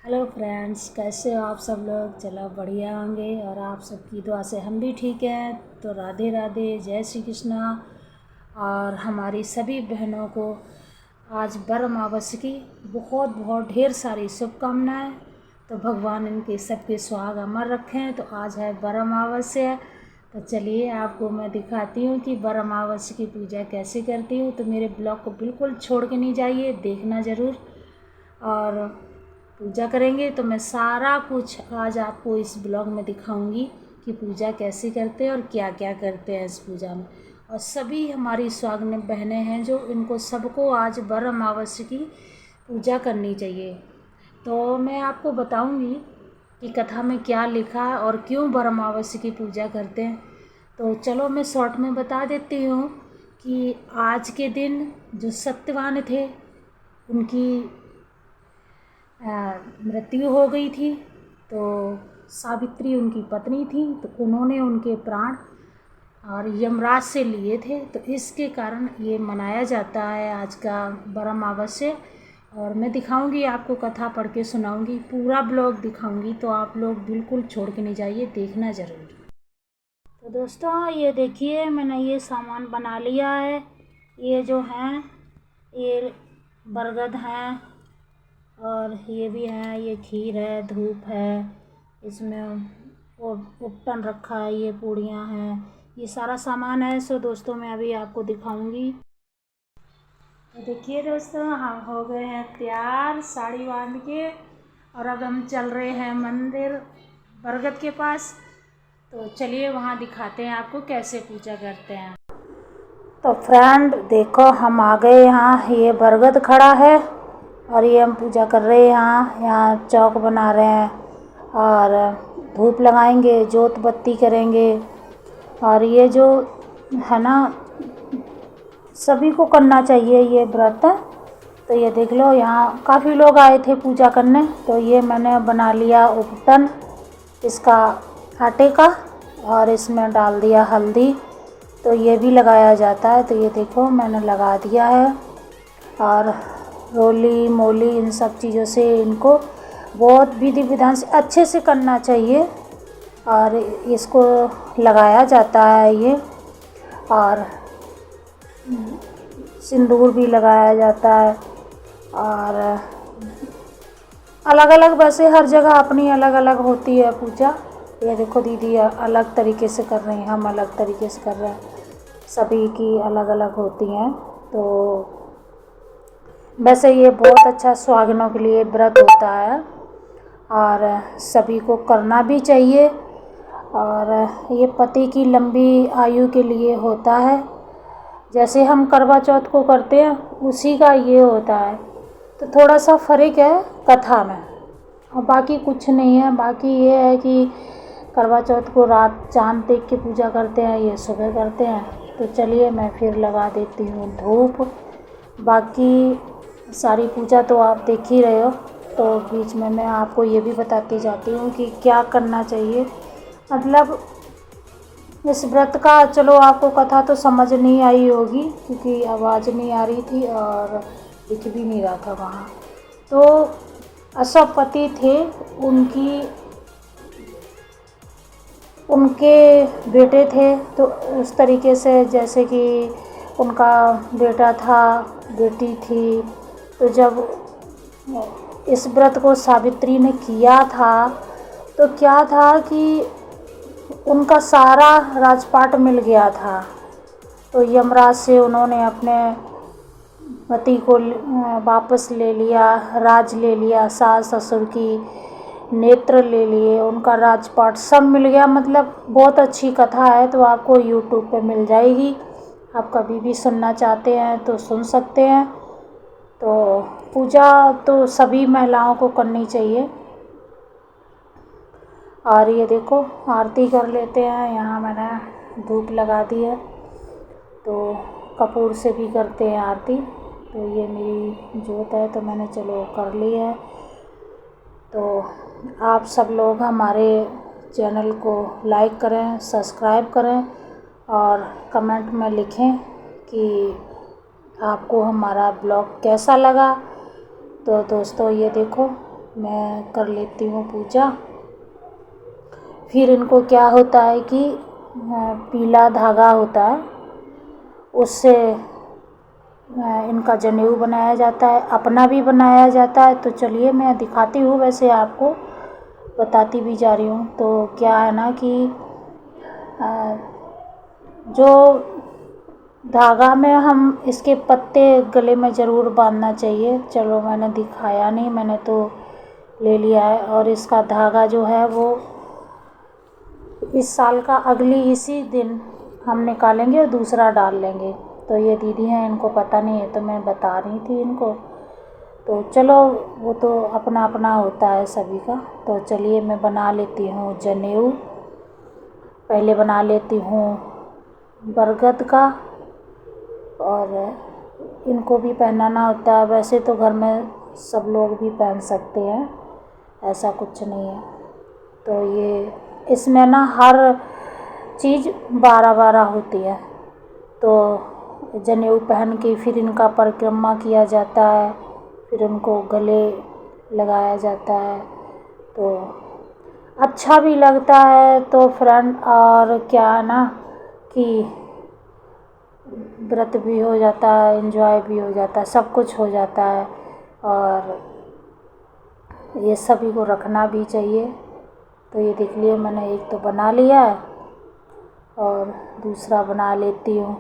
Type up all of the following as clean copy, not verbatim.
Hello friends, कैसे हो आप सब लोग। चलो बढ़िया होंगे और आप सबकी दुआ से हम भी ठीक हैं। तो राधे राधे, जय श्री कृष्णा। और हमारी सभी बहनों को आज बरमावस की बहुत बहुत ढेर सारी शुभकामनाएं। तो भगवान इनके सबके सुहाग अमर रखें। तो आज है बरमावस्या। तो चलिए आपको मैं दिखाती हूँ कि बरमावस की पूजा कैसे करती हूँ। तो मेरे ब्लॉग को बिल्कुल छोड़ के नहीं जाइए, देखना ज़रूर। और पूजा करेंगे तो मैं सारा कुछ आज आपको इस ब्लॉग में दिखाऊंगी कि पूजा कैसे करते हैं और क्या क्या करते हैं इस पूजा में। और सभी हमारी सुहागिन बहनें हैं जो इनको सबको आज बर अमावस्या की पूजा करनी चाहिए। तो मैं आपको बताऊंगी कि कथा में क्या लिखा है और क्यों बर अमावस्या की पूजा करते हैं। तो चलो मैं शॉर्ट में बता देती हूँ कि आज के दिन जो सत्यवान थे उनकी मृत्यु हो गई थी। तो सावित्री उनकी पत्नी थी, तो उन्होंने उनके प्राण और यमराज से लिए थे। तो इसके कारण ये मनाया जाता है आज का बरमावस्या। और मैं दिखाऊंगी आपको, कथा पढ़ के सुनाऊंगी, पूरा ब्लॉग दिखाऊंगी। तो आप लोग बिल्कुल छोड़ के नहीं जाइए, देखना ज़रूर। तो दोस्तों ये देखिए, मैंने ये सामान बना लिया है। ये जो हैं ये बरगद हैं और ये भी हैं, ये खीर है, धूप है, इसमें उपटन रखा है, ये पूड़ियाँ हैं, ये सारा सामान है। सो दोस्तों मैं अभी आपको दिखाऊंगी। तो देखिए दोस्तों, हम हो गए हैं तैयार साड़ी बांध के और अब हम चल रहे हैं मंदिर बरगद के पास। तो चलिए वहाँ दिखाते हैं आपको कैसे पूजा करते हैं। तो फ्रेंड देखो, हम आ गए यहाँ, ये बरगद खड़ा है और ये हम पूजा कर रहे हैं। यहाँ चौक बना रहे हैं और धूप लगाएंगे, जोत बत्ती करेंगे। और ये जो है ना, सभी को करना चाहिए ये व्रत। तो ये देख लो, यहाँ काफ़ी लोग आए थे पूजा करने। तो ये मैंने बना लिया उपटन इसका आटे का और इसमें डाल दिया हल्दी। तो ये भी लगाया जाता है। तो ये देखो मैंने लगा दिया है। और रोली मोली इन सब चीज़ों से इनको बहुत विधि विधान से अच्छे से करना चाहिए। और इसको लगाया जाता है ये, और सिंदूर भी लगाया जाता है। और अलग अलग, वैसे हर जगह अपनी अलग अलग होती है पूजा। ये देखो दीदी अलग तरीके से कर रही हैं, हम अलग तरीके से कर रहे हैं, सभी की अलग अलग होती हैं। तो वैसे ये बहुत अच्छा सुहागिनों के लिए व्रत होता है और सभी को करना भी चाहिए। और ये पति की लंबी आयु के लिए होता है। जैसे हम करवा चौथ को करते हैं उसी का ये होता है। तो थोड़ा सा फ़र्क है कथा में और बाकी कुछ नहीं है। बाकी ये है कि करवा चौथ को रात चांद देख के पूजा करते हैं, ये सुबह करते हैं। तो चलिए मैं फिर लगा देती हूँ धूप। बाकी सारी पूजा तो आप देख ही रहे हो। तो बीच में मैं आपको ये भी बताती जाती हूँ कि क्या करना चाहिए। मतलब इस व्रत का, चलो आपको कथा तो समझ नहीं आई होगी क्योंकि आवाज़ नहीं आ रही थी और दिख भी नहीं रहा था वहाँ। तो अश्वपति थे, उनके बेटे थे। तो उस तरीके से जैसे कि उनका बेटा था, बेटी थी। तो जब इस व्रत को सावित्री ने किया था तो क्या था कि उनका सारा राजपाट मिल गया था। तो यमराज से उन्होंने अपने पति को वापस ले लिया, राज ले लिया, सास ससुर की नेत्र ले लिए, उनका राजपाट सब मिल गया। मतलब बहुत अच्छी कथा है, तो आपको यूट्यूब पे मिल जाएगी। आप कभी भी सुनना चाहते हैं तो सुन सकते हैं। तो पूजा तो सभी महिलाओं को करनी चाहिए। और ये देखो आरती कर लेते हैं। यहाँ मैंने धूप लगा दी है, तो कपूर से भी करते हैं आरती। तो ये मेरी जोत है, तो मैंने चलो कर ली है। तो आप सब लोग हमारे चैनल को लाइक करें, सब्सक्राइब करें और कमेंट में लिखें कि आपको हमारा ब्लॉग कैसा लगा। तो दोस्तों ये देखो मैं कर लेती हूँ पूजा। फिर इनको क्या होता है कि पीला धागा होता है उससे इनका जनेऊ बनाया जाता है, अपना भी बनाया जाता है। तो चलिए मैं दिखाती हूँ, वैसे आपको बताती भी जा रही हूँ। तो क्या है ना कि जो धागा में हम इसके पत्ते गले में ज़रूर बांधना चाहिए। चलो मैंने दिखाया नहीं, मैंने तो ले लिया है। और इसका धागा जो है वो इस साल का अगली इसी दिन हम निकालेंगे और दूसरा डाल लेंगे। तो ये दीदी हैं, इनको पता नहीं है तो मैं बता रही थी इनको। तो चलो वो तो अपना अपना होता है सभी का। तो चलिए मैं बना लेती हूँ जनेऊ। पहले बना लेती हूँ बरगद का, और इनको भी पहनाना होता है। वैसे तो घर में सब लोग भी पहन सकते हैं, ऐसा कुछ नहीं है। तो ये इसमें ना हर चीज़ 12-12 होती है। तो जनेऊ पहन के फिर इनका परिक्रमा किया जाता है, फिर उनको गले लगाया जाता है। तो अच्छा भी लगता है। तो फ्रेंड, और क्या है ना कि व्रत भी हो जाता है, एंजॉय भी हो जाता है, सब कुछ हो जाता है। और ये सभी को रखना भी चाहिए। तो ये देख लिए मैंने एक तो बना लिया है और दूसरा बना लेती हूँ।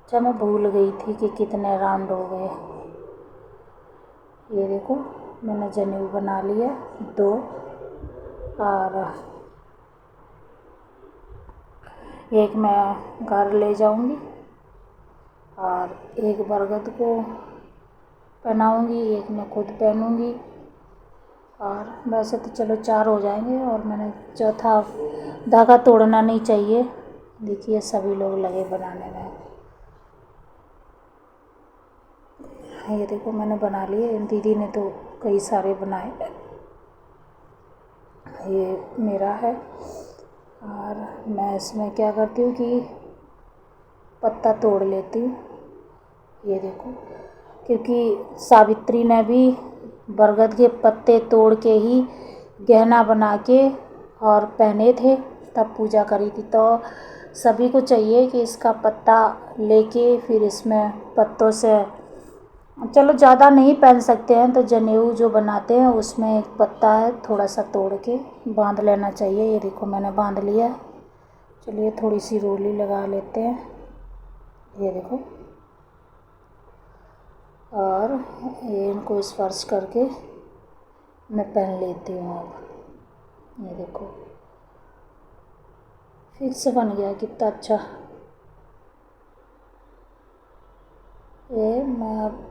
अच्छा मैं भूल गई थी कि कितने राउंड हो गए। ये देखो मैंने जनेऊ बना लिया 2, और एक मैं घर ले जाऊंगी और एक बरगद को पहनाऊंगी, एक मैं खुद पहनूंगी। और वैसे तो चलो 4 हो जाएंगे, और मैंने चौथा धागा तोड़ना नहीं चाहिए। देखिए सभी लोग लगे बनाने में। ये देखो मैंने बना लिए, दीदी ने तो कई सारे बनाए। ये मेरा है, और मैं इसमें क्या करती हूँ कि पत्ता तोड़ लेती हूँ। ये देखो, क्योंकि सावित्री ने भी बरगद के पत्ते तोड़ के ही गहना बना के और पहने थे, तब पूजा करी थी। तो सभी को चाहिए कि इसका पत्ता लेके फिर इसमें पत्तों से, चलो ज़्यादा नहीं पहन सकते हैं तो जनेऊ जो बनाते हैं उसमें एक पत्ता है थोड़ा सा तोड़ के बांध लेना चाहिए। ये देखो मैंने बांध लिया। चलिए थोड़ी सी रोली लगा लेते हैं। ये देखो, और ये इनको स्पर्श करके मैं पहन लेती हूँ। अब ये देखो फिर से बन गया कितना अच्छा। ये मैं अब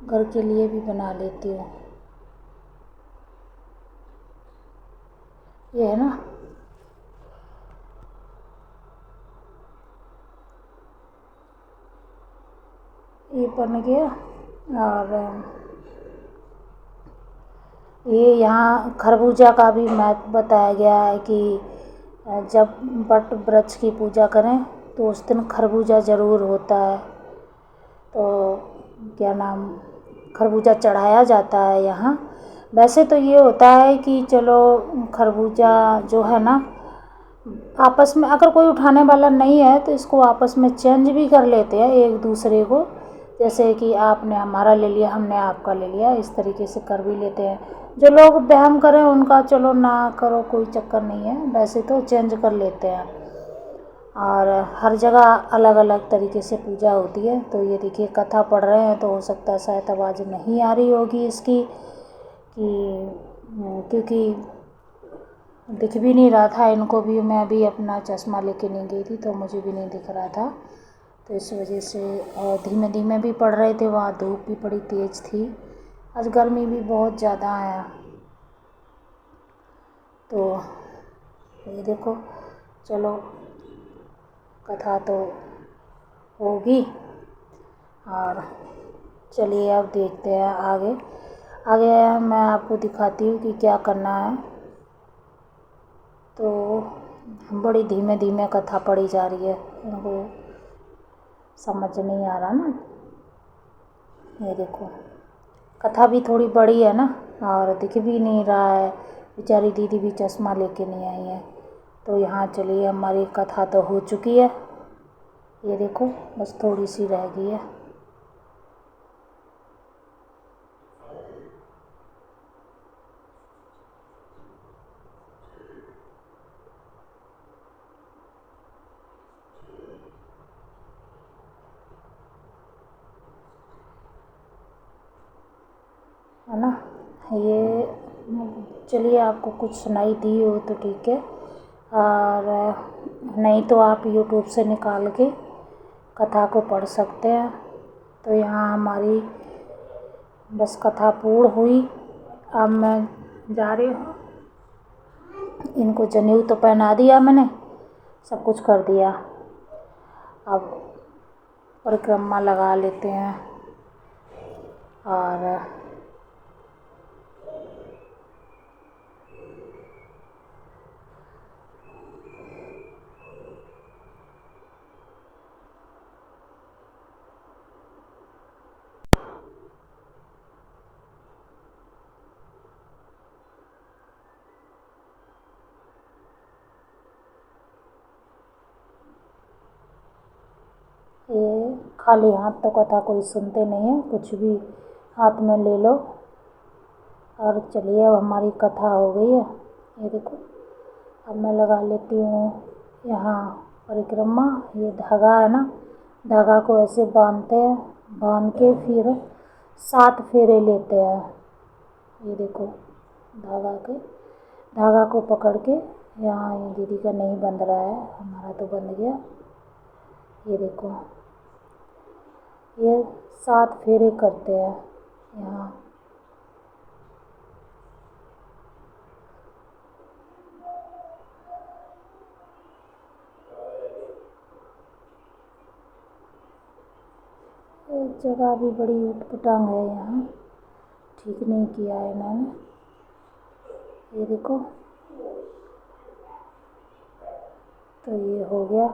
घर के लिए भी बना लेती हूँ। ये है ना, ये बन गया। और ये यहाँ खरबूजा का भी महत्व बताया गया है कि जब वट वृक्ष की पूजा करें तो उस दिन खरबूजा ज़रूर होता है। तो क्या नाम, खरबूजा चढ़ाया जाता है यहाँ। वैसे तो ये होता है कि चलो खरबूजा जो है ना, आपस में अगर कोई उठाने वाला नहीं है तो इसको आपस में चेंज भी कर लेते हैं एक दूसरे को। जैसे कि आपने हमारा ले लिया, हमने आपका ले लिया, इस तरीके से कर भी लेते हैं। जो लोग वहम करें उनका चलो ना करो, कोई चक्कर नहीं है, वैसे तो चेंज कर लेते हैं। और हर जगह अलग अलग तरीके से पूजा होती है। तो ये देखिए कथा पढ़ रहे हैं, तो हो सकता है शायद आवाज़ नहीं आ रही होगी इसकी, क्योंकि दिख भी नहीं रहा था इनको भी। मैं भी अपना चश्मा लेके नहीं गई थी तो मुझे भी नहीं दिख रहा था, तो इस वजह से। और धीमे धीमे भी पढ़ रहे थे, वहाँ धूप भी बड़ी तेज़ थी, आज गर्मी भी बहुत ज़्यादा है। तो ये देखो, चलो कथा तो होगी। और चलिए अब देखते हैं आगे। आगे मैं आपको दिखाती हूँ कि क्या करना है। तो बड़ी धीमे धीमे कथा पढ़ी जा रही है, उनको समझ नहीं आ रहा ना। ये देखो कथा भी थोड़ी बड़ी है ना, और दिख भी नहीं रहा है। बेचारी दीदी भी चश्मा लेके नहीं आई है। तो यहाँ चलिए, हमारी कथा तो हो चुकी है। ये देखो, बस थोड़ी सी रह गई है। है ना, ये चलिए, आपको कुछ सुनाई दी हो तो ठीक है, और नहीं तो आप यूट्यूब से निकाल के कथा को पढ़ सकते हैं। तो यहाँ हमारी बस कथा पूर्ण हुई। अब मैं जा रही हूँ। इनको जनेऊ तो पहना दिया मैंने, सब कुछ कर दिया। अब परिक्रमा लगा लेते हैं। और ये खाली हाथ तो कथा कोई सुनते नहीं है, कुछ भी हाथ में ले लो। और चलिए, अब हमारी कथा हो गई है। ये देखो, अब मैं लगा लेती हूँ यहाँ परिक्रमा। ये धागा है ना, धागा को ऐसे बांधते हैं, बांध के फिर 7 फेरे लेते हैं। ये देखो, धागा को पकड़ के, यहाँ ये दीदी का नहीं बंध रहा है, हमारा तो बंध गया। ये देखो, ये 7 फेरे करते हैं यहाँ। एक जगह भी बड़ी उटपटांग है यहाँ, ठीक नहीं किया है इन्होंने। ये देखो, तो ये हो गया।